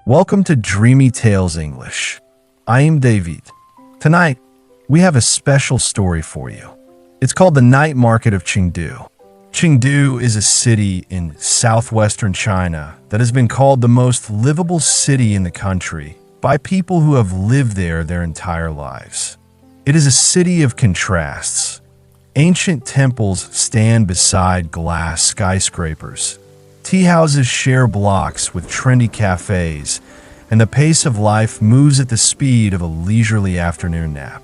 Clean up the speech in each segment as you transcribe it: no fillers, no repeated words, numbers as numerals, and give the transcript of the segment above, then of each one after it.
Welcome to Dreamy Tales English. I am David. Tonight, we have a special story for you. It's called The Night Market of Chengdu. Chengdu is a city in southwestern China that has been called the most livable city in the country by people who have lived there their entire lives. It is a city of contrasts. Ancient temples stand beside glass skyscrapers. Tea houses share blocks with trendy cafes, and the pace of life moves at the speed of a leisurely afternoon nap.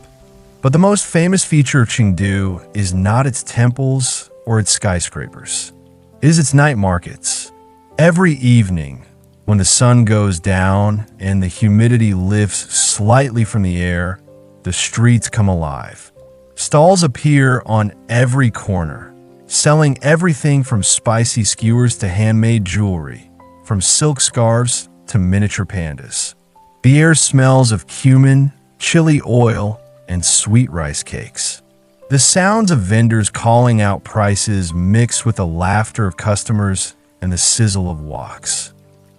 But the most famous feature of Chengdu is not its temples or its skyscrapers. It is its night markets. Every evening, when the sun goes down and the humidity lifts slightly from the air, the streets come alive. Stalls appear on every corner, selling everything from spicy skewers to handmade jewelry, from silk scarves to miniature pandas. The air smells of cumin, chili oil, and sweet rice cakes. The sounds of vendors calling out prices mix with the laughter of customers and the sizzle of woks.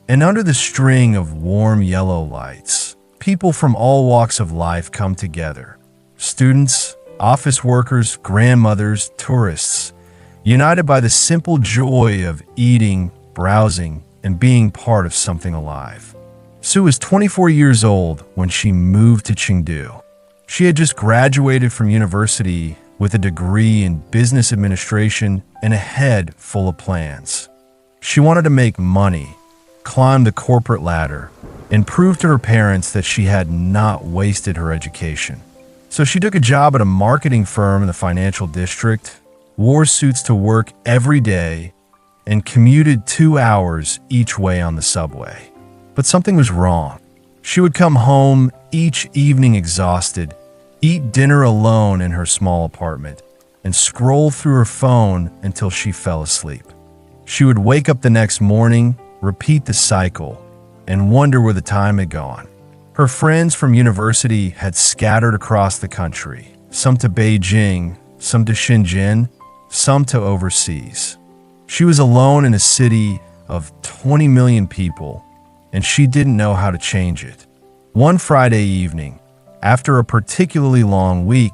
And under the string of warm yellow lights, people from all walks of life come together. Students, office workers, grandmothers, tourists, united by the simple joy of eating, browsing, and being part of something alive. Sue was 24 years old when she moved to Chengdu. She had just graduated from university with a degree in business administration and a head full of plans. She wanted to make money, climb the corporate ladder, and prove to her parents that she had not wasted her education. So she took a job at a marketing firm in the financial district, wore suits to work every day, and commuted 2 hours each way on the subway. But something was wrong. She would come home each evening exhausted, eat dinner alone in her small apartment, and scroll through her phone until she fell asleep. She would wake up the next morning, repeat the cycle, and wonder where the time had gone. Her friends from university had scattered across the country, some to Beijing, some to Shenzhen, some to overseas. She was alone in a city of 20 million people, and she didn't know how to change it. One Friday evening, after a particularly long week,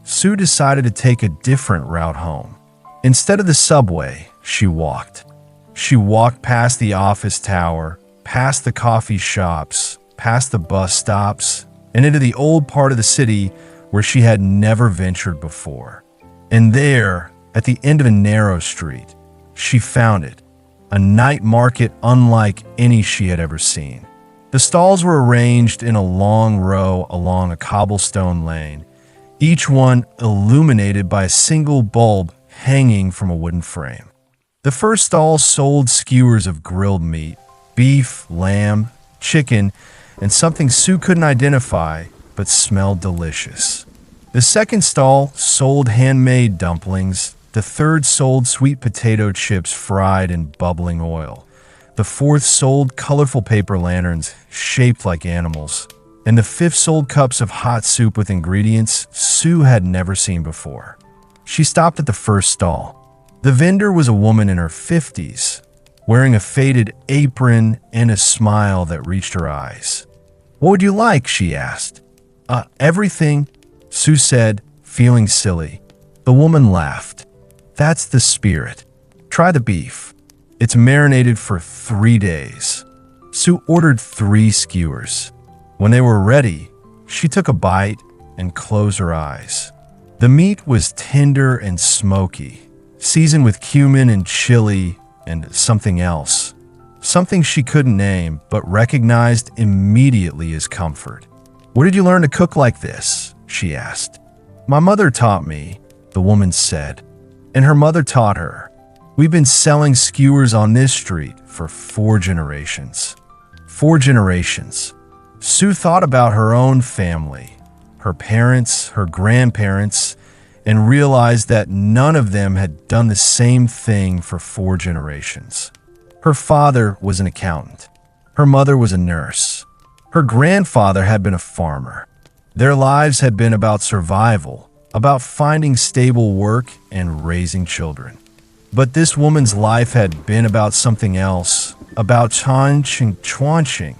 Sue decided to take a different route home. Instead of the subway, she walked. She walked past the office tower, past the coffee shops, past the bus stops, and into the old part of the city where she had never ventured before. And there, at the end of a narrow street, she found it, a night market unlike any she had ever seen. The stalls were arranged in a long row along a cobblestone lane, each one illuminated by a single bulb hanging from a wooden frame. The first stall sold skewers of grilled meat, beef, lamb, chicken, and something Sue couldn't identify but smelled delicious. The second stall sold handmade dumplings. The third sold sweet potato chips fried in bubbling oil. The fourth sold colorful paper lanterns shaped like animals. And the fifth sold cups of hot soup with ingredients Sue had never seen before. She stopped at the first stall. The vendor was a woman in her 50s, wearing a faded apron and a smile that reached her eyes. "What would you like?" she asked. Everything," Sue said, feeling silly. The woman laughed. "That's the spirit. Try the beef. It's marinated for 3 days." Sue ordered 3 skewers. When they were ready, she took a bite and closed her eyes. The meat was tender and smoky, seasoned with cumin and chili and something else. Something she couldn't name, but recognized immediately as comfort. "Where did you learn to cook like this?" she asked. "My mother taught me," the woman said. And her mother taught her. "We've been selling skewers on this street for 4 generations. 4 generations. Sue thought about her own family, her parents, her grandparents, and realized that none of them had done the same thing for 4 generations. Her father was an accountant. Her mother was a nurse. Her grandfather had been a farmer. Their lives had been about survival, about finding stable work and raising children. But this woman's life had been about something else, about chuanqing,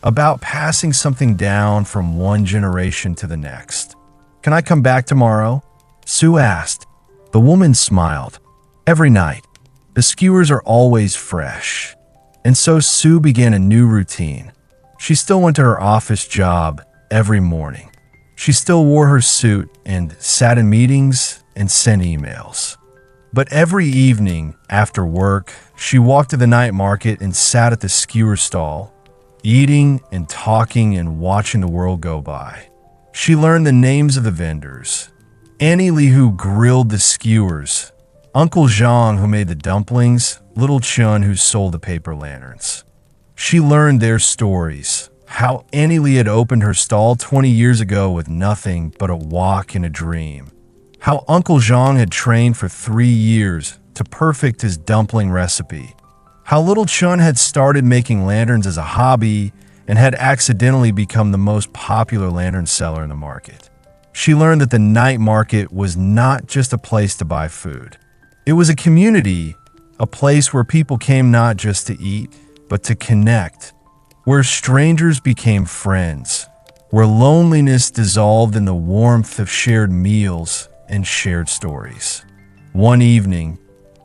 about passing something down from one generation to the next. "Can I come back tomorrow?" Sue asked. The woman smiled. "Every night. The skewers are always fresh." And so Sue began a new routine. She still went to her office job every morning. She still wore her suit and sat in meetings and sent emails. But every evening after work, she walked to the night market and sat at the skewer stall, eating and talking and watching the world go by. She learned the names of the vendors. Annie Lee, who grilled the skewers, Uncle Zhang, who made the dumplings, Little Chun, who sold the paper lanterns. She learned their stories, how Annie Lee had opened her stall 20 years ago with nothing but a walk and a dream, how Uncle Zhang had trained for 3 years to perfect his dumpling recipe, how Little Chun had started making lanterns as a hobby and had accidentally become the most popular lantern seller in the market. She learned that the night market was not just a place to buy food. It was a community, a place where people came not just to eat, but to connect, where strangers became friends, where loneliness dissolved in the warmth of shared meals and shared stories. One evening,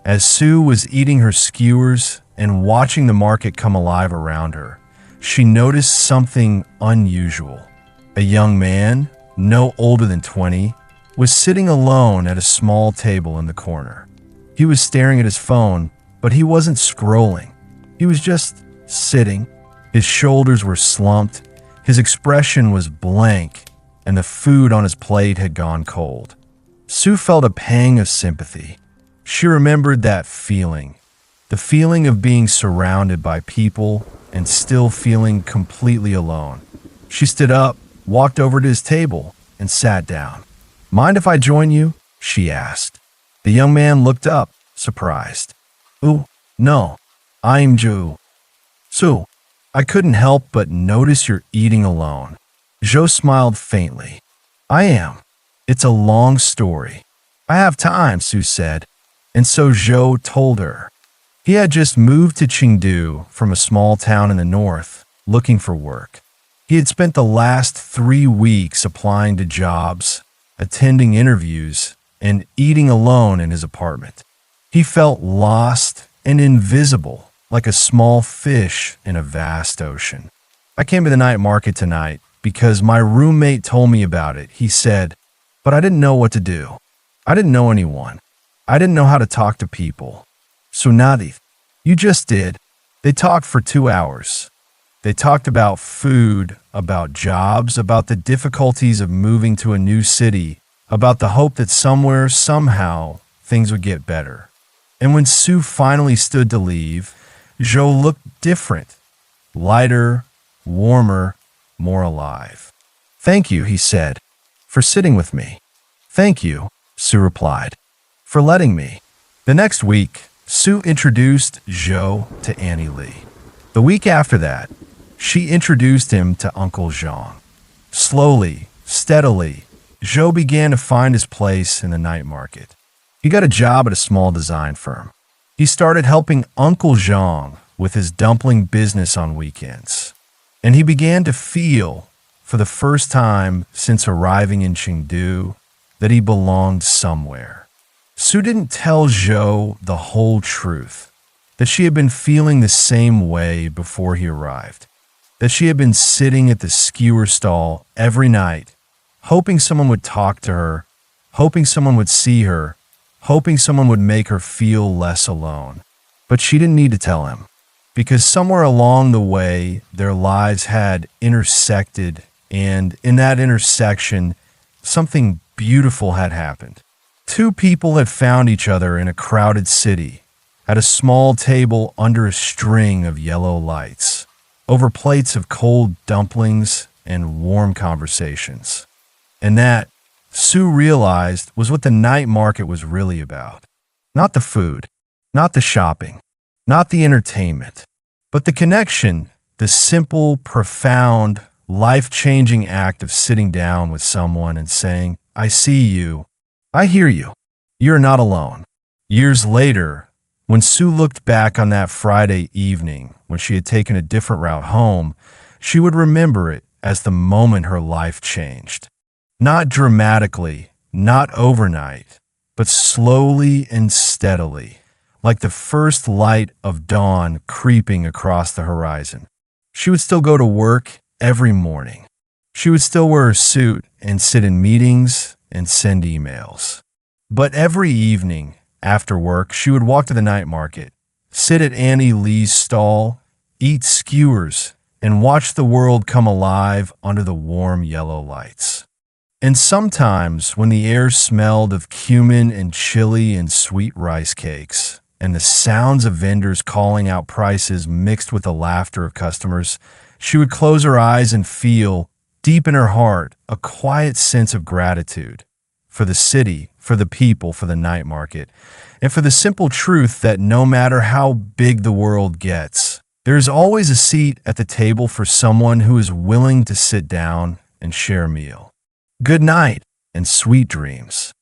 as Sue was eating her skewers and watching the market come alive around her, she noticed something unusual. A young man, no older than 20, was sitting alone at a small table in the corner. He was staring at his phone, but he wasn't scrolling. He was just sitting. His shoulders were slumped, his expression was blank, and the food on his plate had gone cold. Sue felt a pang of sympathy. She remembered that feeling, the feeling of being surrounded by people and still feeling completely alone. She stood up, walked over to his table, and sat down. "Mind if I join you?" she asked. The young man looked up, surprised. "Oh, no, I'm Joe." "Sue, I couldn't help but notice you're eating alone." Joe smiled faintly. "I am. It's a long story." "I have time," Sue said. And so Joe told her. He had just moved to Chengdu from a small town in the north, looking for work. He had spent the last 3 weeks applying to jobs, attending interviews, and eating alone in his apartment. He felt lost and invisible, like a small fish in a vast ocean. "I came to the night market tonight because my roommate told me about it," he said, "but I didn't know what to do. I didn't know anyone. I didn't know how to talk to people." "So Nadi, you just did." They talked for 2 hours. They talked about food, about jobs, about the difficulties of moving to a new city, about the hope that somewhere, somehow, things would get better. And when Sue finally stood to leave, Joe looked different, lighter, warmer, more alive. "Thank you," he said, "for sitting with me." "Thank you," Sue replied, "for letting me." The next week, Sue introduced Joe to Annie Lee. The week after that, she introduced him to Uncle Zhang. Slowly, steadily, Joe began to find his place in the night market. He got a job at a small design firm. He started helping Uncle Zhang with his dumpling business on weekends. And he began to feel, for the first time since arriving in Chengdu, that he belonged somewhere. Sue didn't tell Joe the whole truth, that she had been feeling the same way before he arrived, that she had been sitting at the skewer stall every night, hoping someone would talk to her, hoping someone would see her, hoping someone would make her feel less alone. But she didn't need to tell him, because somewhere along the way, their lives had intersected, and in that intersection, something beautiful had happened. 2 people had found each other in a crowded city, at a small table under a string of yellow lights, over plates of cold dumplings and warm conversations. And that, Sue realized, was what the night market was really about. Not the food, not the shopping, not the entertainment, but the connection, the simple, profound, life-changing act of sitting down with someone and saying, "I see you. I hear you. You're not alone." Years later, when Sue looked back on that Friday evening when she had taken a different route home, She would remember it as the moment her life changed. Not dramatically, not overnight, but slowly and steadily, like the first light of dawn creeping across the horizon. She would still go to work every morning. She would still wear a suit and sit in meetings and send emails. But every evening, after work, she would walk to the night market, sit at Annie Lee's stall, eat skewers, and watch the world come alive under the warm yellow lights. And sometimes, when the air smelled of cumin and chili and sweet rice cakes, and the sounds of vendors calling out prices mixed with the laughter of customers, she would close her eyes and feel, deep in her heart, a quiet sense of gratitude for the city, for the people, for the night market, and for the simple truth that no matter how big the world gets, there is always a seat at the table for someone who is willing to sit down and share a meal. Good night and sweet dreams.